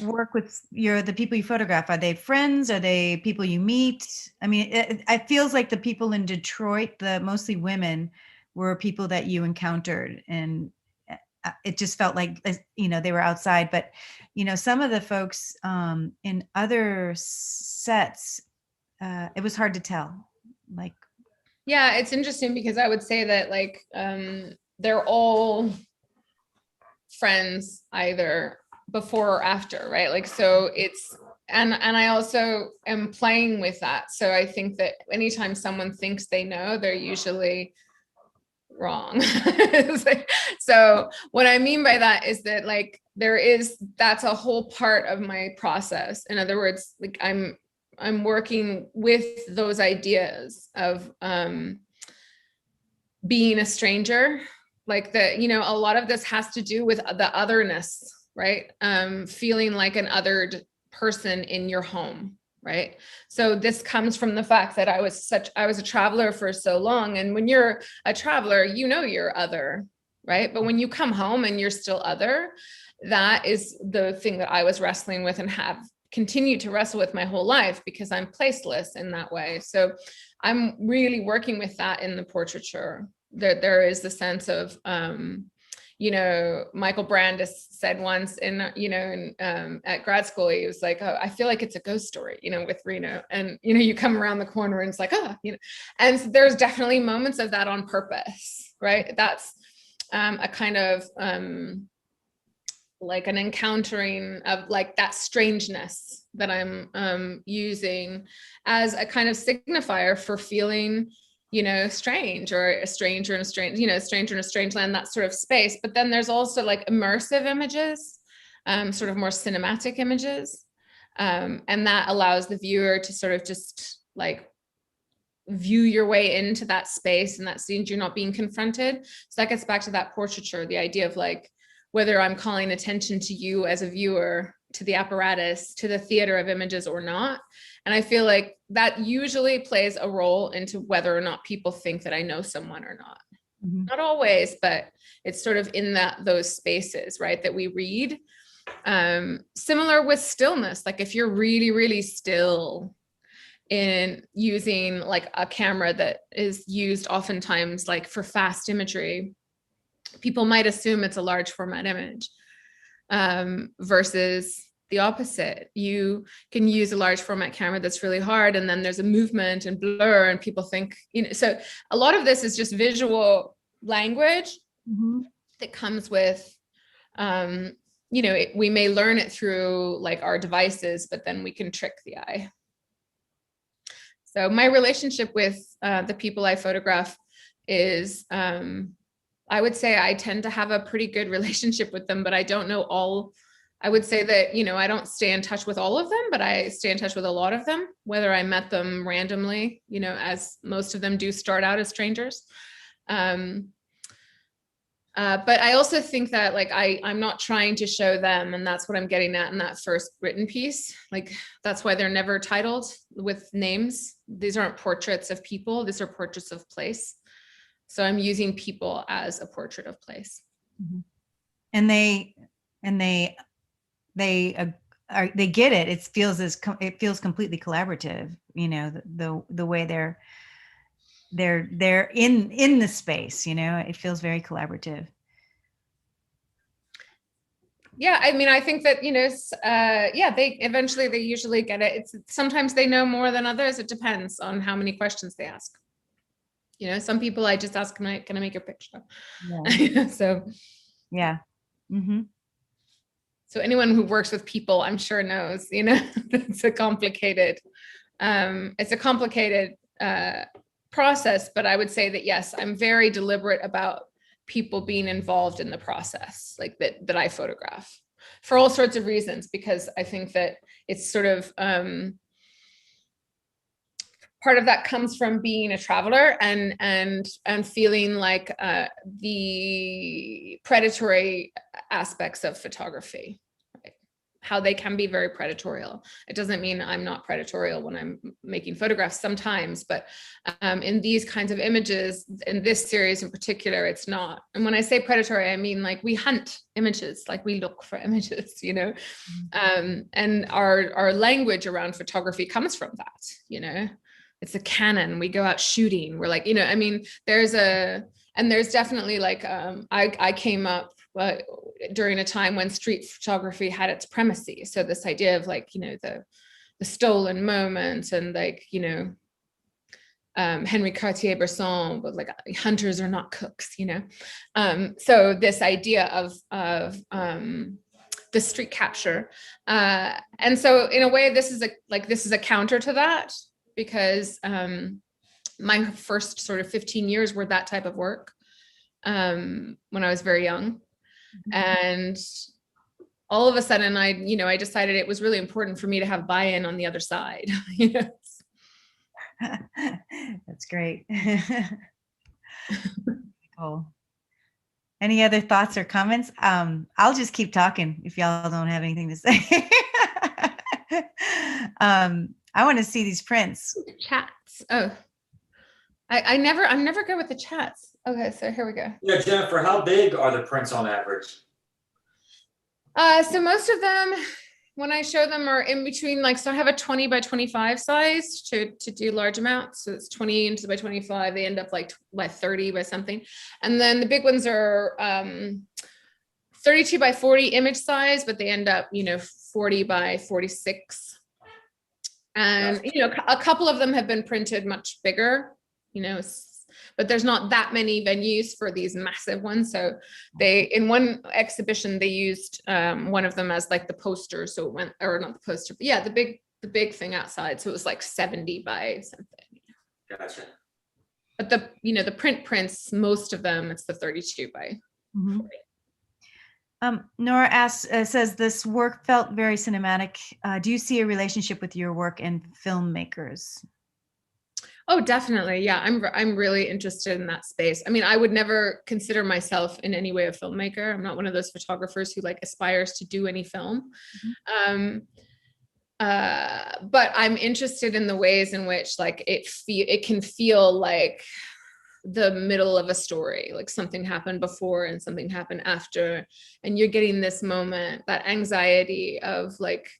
work with the people you photograph? Are they friends? Are they people you meet? I mean, it feels like the people in Detroit, mostly women, were people that you encountered, and it just felt like, they were outside. But, some of the folks in other sets, it was hard to tell. Like, yeah, it's interesting because I would say that, like, they're all friends either before or after, right? Like, so it's, and I also am playing with that. So I think that anytime someone thinks they know, they're usually wrong. So what I mean by that is that, like, that's a whole part of my process. In other words, like, I'm working with those ideas of being a stranger, like a lot of this has to do with the otherness, right? Feeling like an othered person in your home, right? So this comes from the fact that I was a traveler for so long. And when you're a traveler, you're other, right? But when you come home and you're still other, that is the thing that I was wrestling with and have continued to wrestle with my whole life, because I'm placeless in that way. So I'm really working with that in the portraiture. There is the sense of, Michael Brandis said once at grad school, he was like, oh, I feel like it's a ghost story, with Reno. And, you come around the corner and it's like, and so there's definitely moments of that on purpose, right? That's a kind of like an encountering of, like, that strangeness that I'm using as a kind of signifier for feeling, strange, or a stranger in a strange, stranger in a strange land, that sort of space. But then there's also, like, immersive images, sort of more cinematic images. And that allows the viewer to sort of just, like, view your way into that space, and that seems you're not being confronted. So that gets back to that portraiture, the idea of, like, whether I'm calling attention to you as a viewer, to the apparatus, to the theater of images or not. And I feel like that usually plays a role into whether or not people think that I know someone or not. Mm-hmm. Not always, but it's sort of in those spaces, right, that we read. Similar with stillness, like, if you're really, really still in using, like, a camera that is used oftentimes, like, for fast imagery, people might assume it's a large format image, versus the opposite. You can use a large format camera that's really hard, and then there's a movement and blur, and people think, so a lot of this is just visual language mm-hmm. that comes with, we may learn it through, like, our devices, but then we can trick the eye. So my relationship with the people I photograph is, I would say I tend to have a pretty good relationship with them, but I don't know all. I would say that, I don't stay in touch with all of them, but I stay in touch with a lot of them, whether I met them randomly, as most of them do start out as strangers. But I also think that like I'm not trying to show them, and that's what I'm getting at in that first written piece. Like that's why they're never titled with names. These aren't portraits of people. These are portraits of place. So I'm using people as a portrait of place. Mm-hmm. And they get it. It feels completely collaborative. The way they're in the space. It feels very collaborative. Yeah, I mean, I think that they usually get it. It's sometimes they know more than others. It depends on how many questions they ask. Some people I just ask, can I make a picture? Yeah. So yeah. Mm-hmm. So anyone who works with people, I'm sure knows, it's a complicated process, but I would say that, yes, I'm very deliberate about people being involved in the process, like that I photograph for all sorts of reasons, because I think that it's sort of, part of that comes from being a traveler and feeling like the predatory aspects of photography, right? How they can be very predatorial. It doesn't mean I'm not predatorial when I'm making photographs sometimes, but in these kinds of images, in this series in particular, it's not. And when I say predatory, I mean like we hunt images, like we look for images, and our language around photography comes from that, It's a canon. We go out shooting. We're like, I mean, there's definitely like, I came up during a time when street photography had its primacy. So this idea of like, the stolen moments and like, Henry Cartier-Bresson, but like hunters are not cooks, So this idea of the street capture. And so in a way, this is a counter to that, because my first sort of 15 years were that type of work when I was very young. And all of a sudden I decided it was really important for me to have buy-in on the other side. That's great. Cool. Any other thoughts or comments? I'll just keep talking if y'all don't have anything to say. I want to see these prints. Chats. Oh, I'm never good with the chats. Okay, so here we go. Yeah, Jennifer, how big are the prints on average? So most of them, when I show them, are in between, like, so I have a 20 by 25 size to do large amounts. So it's 20 inches by 25. They end up like by 30 by something. And then the big ones are 32 by 40 image size, but they end up, 40 by 46. And, a couple of them have been printed much bigger, but there's not that many venues for these massive ones. So in one exhibition, they used one of them as like the poster. So it went, or not the poster, but yeah, the big thing outside. So it was like 70 by something. Gotcha. But the print prints, most of them, it's the 32 by 40. Nora says this work felt very cinematic. Do you see a relationship with your work and filmmakers? Oh, definitely. Yeah, I'm really interested in that space. I mean, I would never consider myself in any way a filmmaker. I'm not one of those photographers who like aspires to do any film. Mm-hmm. But I'm interested in the ways in which like it can feel like the middle of a story, like something happened before and something happened after, and you're getting this moment, that anxiety of like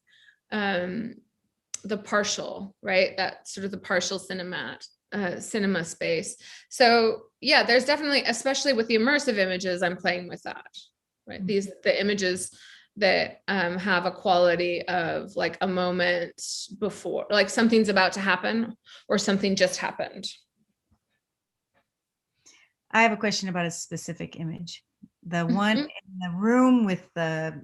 the partial, right? That sort of the partial cinema space. So yeah, there's definitely, especially with the immersive images, I'm playing with that, right? The images that have a quality of like a moment before, like something's about to happen or something just happened. I have a question about a specific image. The one in the room with the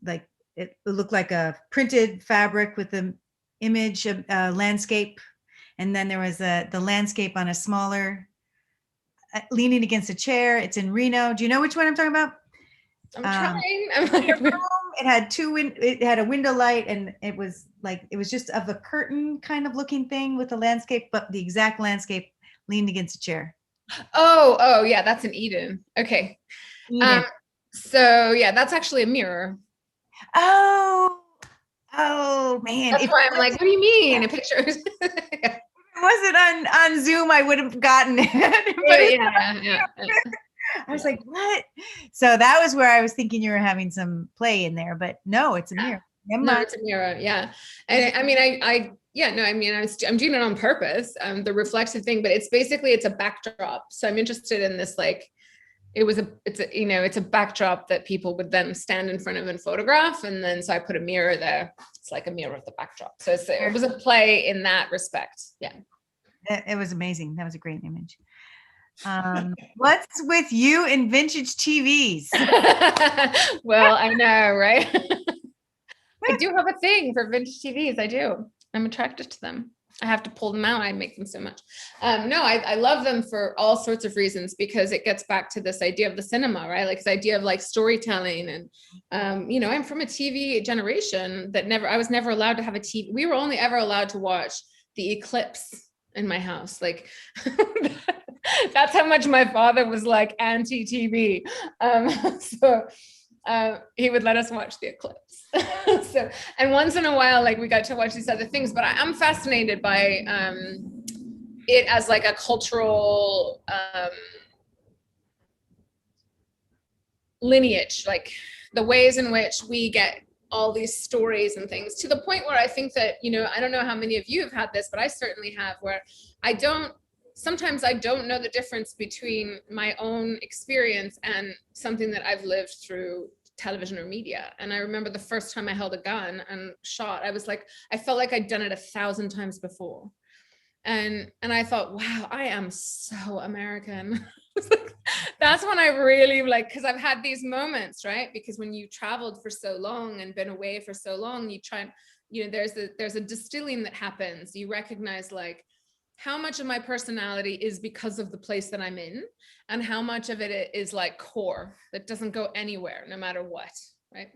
like, it looked like a printed fabric with the image of landscape, and then there was the landscape on a smaller leaning against a chair. It's in Reno. Do you know which one I'm talking about? I'm trying. It had it had a window light, and it was just of a curtain kind of looking thing with a landscape, but the exact landscape leaned against a chair. Oh, yeah, that's in Eden. Okay. Eden. So yeah, that's actually a mirror. Oh man. That's why I'm like, what do you mean? A picture? Yeah. If it wasn't on Zoom, I would have gotten it. Yeah. I was like, what? So that was where I was thinking you were having some play in there, but no, it's a mirror. No, it's a mirror. Yeah. And I mean, I'm doing it on purpose, the reflexive thing, but it's a backdrop. So I'm interested in this, like, it's a backdrop that people would then stand in front of and photograph. And then, so I put a mirror there. It's like a mirror of the backdrop. So it was a play in that respect. Yeah. It was amazing. That was a great image. What's with you and vintage TVs? Well, I know, right? I do have a thing for vintage TVs. I do. I'm attracted to them. I have to pull them out. I make them so much. No, I love them for all sorts of reasons, because it gets back to this idea of the cinema, right? Like this idea of like storytelling. And, I'm from a TV generation that I was never allowed to have a TV. We were only ever allowed to watch the eclipse in my house. Like that's how much my father was like anti-TV. He would let us watch the eclipse. And once in a while, like we got to watch these other things, but I'm fascinated by it as like a cultural lineage, like the ways in which we get all these stories and things, to the point where I think that, I don't know how many of you have had this, but I certainly have, where sometimes I don't know the difference between my own experience and something that I've lived through television or media. And I remember the first time I held a gun and shot, I felt like I'd done it 1,000 times before. And I thought, wow, I am so American. That's when I really because I've had these moments, right? Because when you traveled for so long and been away for so long, you try and, there's a distilling that happens. You recognize like how much of my personality is because of the place that I'm in, and how much of it is like core that doesn't go anywhere no matter what, right?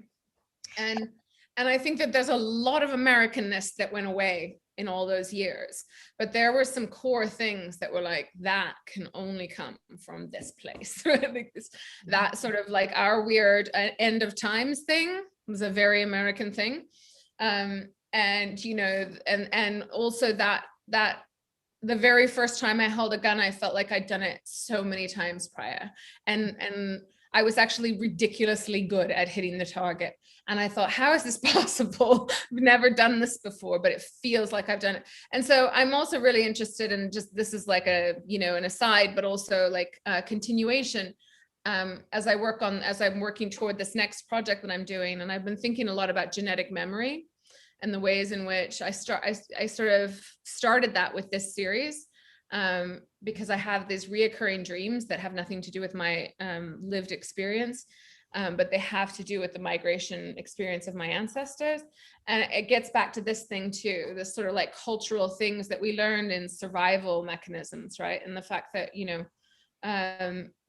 And I think that there's a lot of Americanness that went away in all those years, but there were some core things that were like, that can only come from this place. That sort of like our weird end of times thing was a very American thing. And also that the very first time I held a gun, I felt like I'd done it so many times prior. And I was actually ridiculously good at hitting the target. And I thought, how is this possible? I've never done this before, but it feels like I've done it. And so I'm also really interested in just, this is like an aside, but also like a continuation as I'm working toward this next project that I'm doing. And I've been thinking a lot about genetic memory and the ways in which I sort of started that with this series, because I have these reoccurring dreams that have nothing to do with my lived experience, but they have to do with the migration experience of my ancestors. And it gets back to this thing too, this sort of like cultural things that we learned in survival mechanisms, right? And the fact that,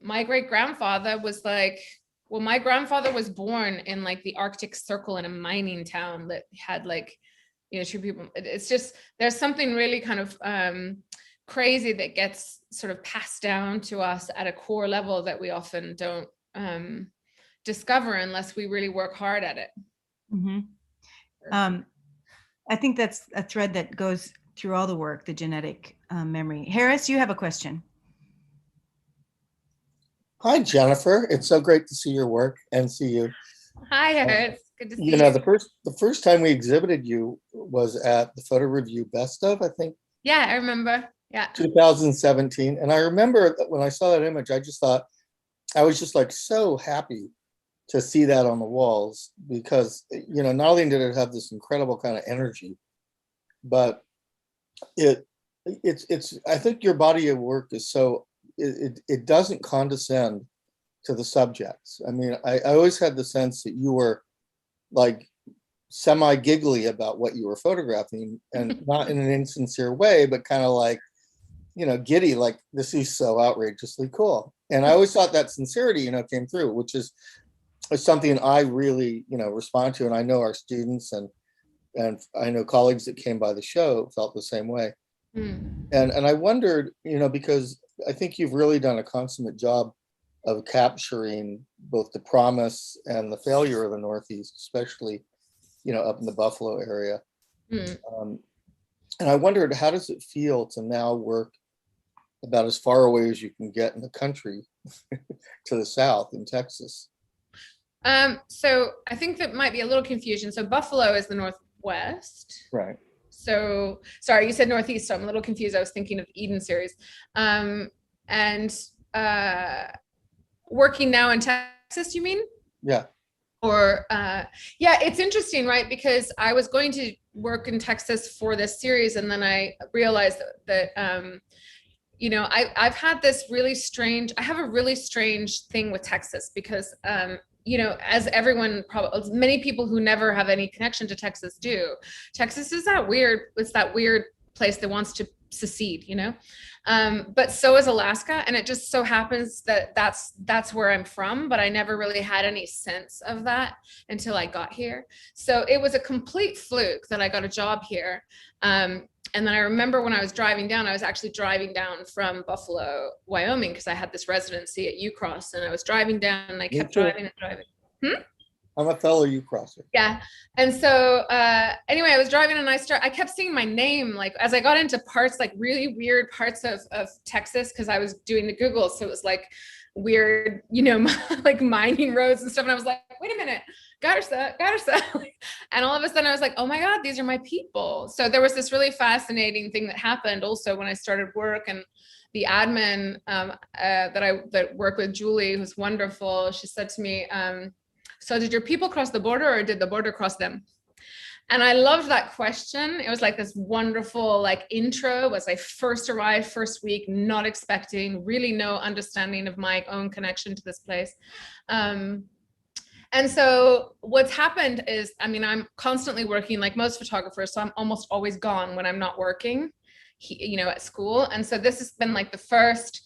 my great grandfather was like, well, my grandfather was born in like the Arctic Circle in a mining town that had like, two people. It's just, there's something really kind of crazy that gets sort of passed down to us at a core level that we often don't discover unless we really work hard at it. Mm-hmm. I think that's a thread that goes through all the work, the genetic memory. Harris, you have a question. Hi, Jennifer. It's so great to see your work and see you. Hi, Harris. Good to see you. The first time we exhibited you was at the Photo Review Best of, I think. Yeah, I remember. Yeah. 2017. And I remember that when I saw that image, I just thought, I was just like so happy to see that on the walls, because, not only did it have this incredible kind of energy, but it's I think your body of work is so, it doesn't condescend to the subjects. I mean, I always had the sense that you were like semi-giggly about what you were photographing, and not in an insincere way, but kind of like, giddy, like this is so outrageously cool. And I always thought that sincerity, came through, which is something I really, respond to. And I know our students and I know colleagues that came by the show felt the same way. And I wondered, because I think you've really done a consummate job of capturing both the promise and the failure of the Northeast, especially, up in the Buffalo area. And I wondered, how does it feel to now work about as far away as you can get in the country to the south in Texas? So I think that might be a little confusion. So Buffalo is the Northwest. Right. So sorry, you said Northeast, so I'm a little confused. I was thinking of Eden series. Working now in Texas, you mean? Yeah. Or yeah, it's interesting, right? Because I was going to work in Texas for this series, and then I realized that I've had this really strange, I have a really strange thing with Texas because as everyone probably, many people who never have any connection to Texas do, Texas is it's that weird place that wants to secede, but so is Alaska. And it just so happens that that's where I'm from, but I never really had any sense of that until I got here. So it was a complete fluke that I got a job here. And then I remember when I was driving down, I was actually driving down from Buffalo, Wyoming, because I had this residency at Ucross, and I was driving down and I kept driving and driving. I'm a fellow Ucrosser. Yeah. And so anyway, I was driving and I kept seeing my name, like as I got into parts, like really weird parts of Texas, because I was doing the Google. So it was like weird, like mining roads and stuff. And I was like, wait a minute, Garza. And all of a sudden I was like, oh my God, these are my people. So there was this really fascinating thing that happened also when I started work, and the admin that work with, Julie, who's wonderful, she said to me, so did your people cross the border or did the border cross them? And I loved that question. It was like this wonderful intro as I first arrived, first week, not expecting, really no understanding of my own connection to this place. And so what's happened is, I'm constantly working like most photographers, so I'm almost always gone when I'm not working, at school. And so this has been like the first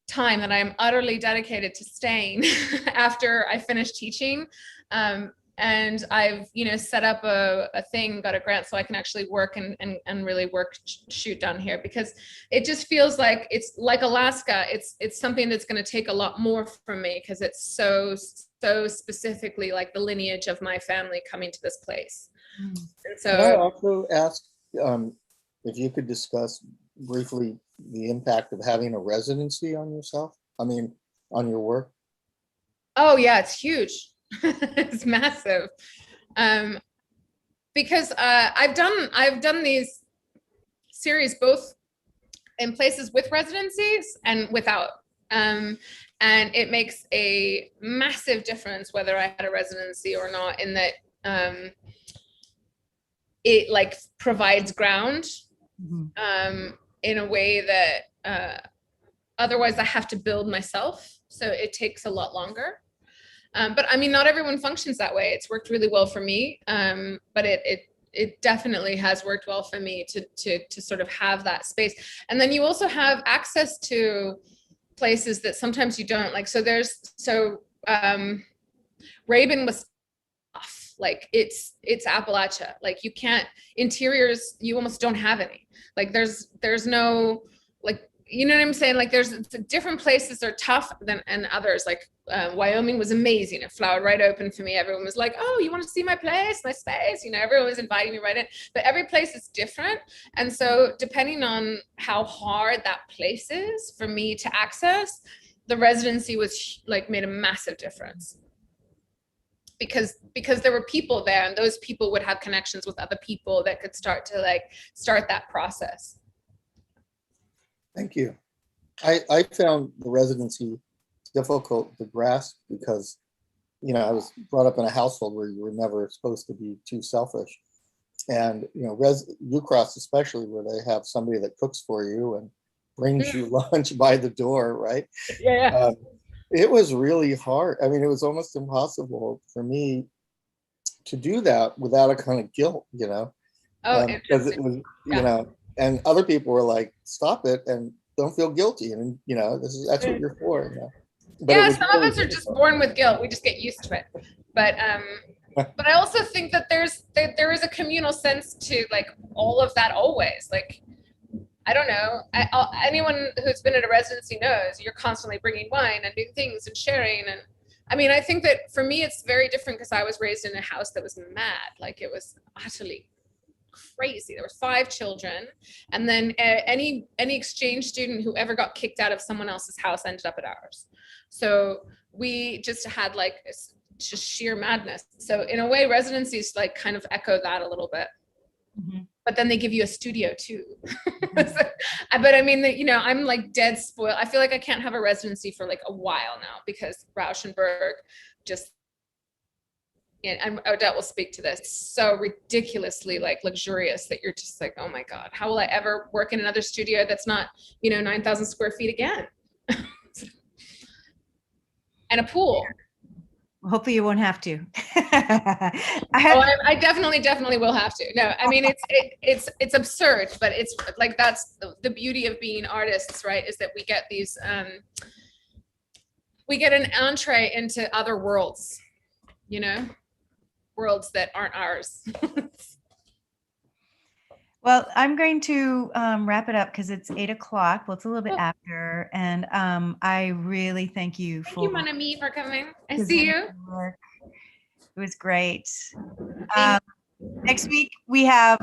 time that I'm utterly dedicated to staying after I finished teaching. And I've, set up a thing, got a grant so I can actually work and really shoot down here, because it just feels like it's like Alaska. It's something that's going to take a lot more from me, because it's so specifically like the lineage of my family coming to this place. And so can I also ask if you could discuss briefly the impact of having a residency on yourself? On your work? Oh yeah, it's huge. It's massive. Because I've done these series both in places with residencies and without. And it makes a massive difference whether I had a residency or not, in that it provides ground in a way that otherwise I have to build myself. So it takes a lot longer. But not everyone functions that way. It's worked really well for me, but it definitely has worked well for me to sort of have that space. And then you also have access to places that sometimes you don't like. So Rabin was off. Like it's Appalachia. Like you can't, interiors, you almost don't have any. Like there's no, you know what I'm saying? Like there's different places are tough and others. Like Wyoming was amazing. It flowered right open for me. Everyone was like, oh, you want to see my place, my space? Everyone was inviting me right in. But every place is different. And so depending on how hard that place is for me to access, the residency was made a massive difference. Because there were people there, and those people would have connections with other people that could start to start that process. Thank you. I found the residency difficult to grasp because, I was brought up in a household where you were never supposed to be too selfish. And, Ucross especially, where they have somebody that cooks for you and brings you lunch by the door, right? Yeah. It was really hard. It was almost impossible for me to do that without a kind of guilt, Oh, because it was, and other people were like, stop it and don't feel guilty. And, that's what you're for. But yeah, some of us are just born with guilt. We just get used to it. But I also think that there is a communal sense to like all of that always. Like, I don't know. Anyone who's been at a residency knows you're constantly bringing wine and new things and sharing. And I mean, I think that for me, it's very different because I was raised in a house that was mad. Like it was utterly crazy. There were 5 children. And then any exchange student who ever got kicked out of someone else's house ended up at ours. So we just had like just sheer madness. So in a way, residencies like kind of echo that a little bit. Mm-hmm. But then they give you a studio too. But I mean, I'm like dead spoiled. I feel like I can't have a residency for like a while now because Rauschenberg just, and Odette will speak to this, so ridiculously like luxurious that you're just like, oh my God, how will I ever work in another studio that's not, 9,000 square feet again? And a pool. Hopefully you won't have to. I definitely will have to. No, I mean, it's absurd, but it's like, that's the beauty of being artists, right? Is that we get these, we get an entree into other worlds, worlds that aren't ours. Well, I'm going to wrap it up because it's 8 o'clock. Well, it's a little bit after, and I really thank you Thank you, Mon Ami, for coming. I for see you. It was great. Next week we have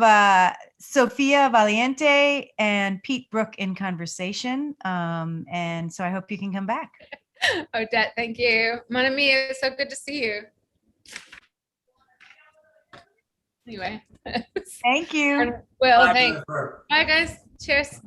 Sofia Valiente and Pete Brook in conversation, and so I hope you can come back. Odette, thank you. Mon Ami, it's so good to see you. Anyway. Thank you. Well, thanks. Bye, guys. Cheers.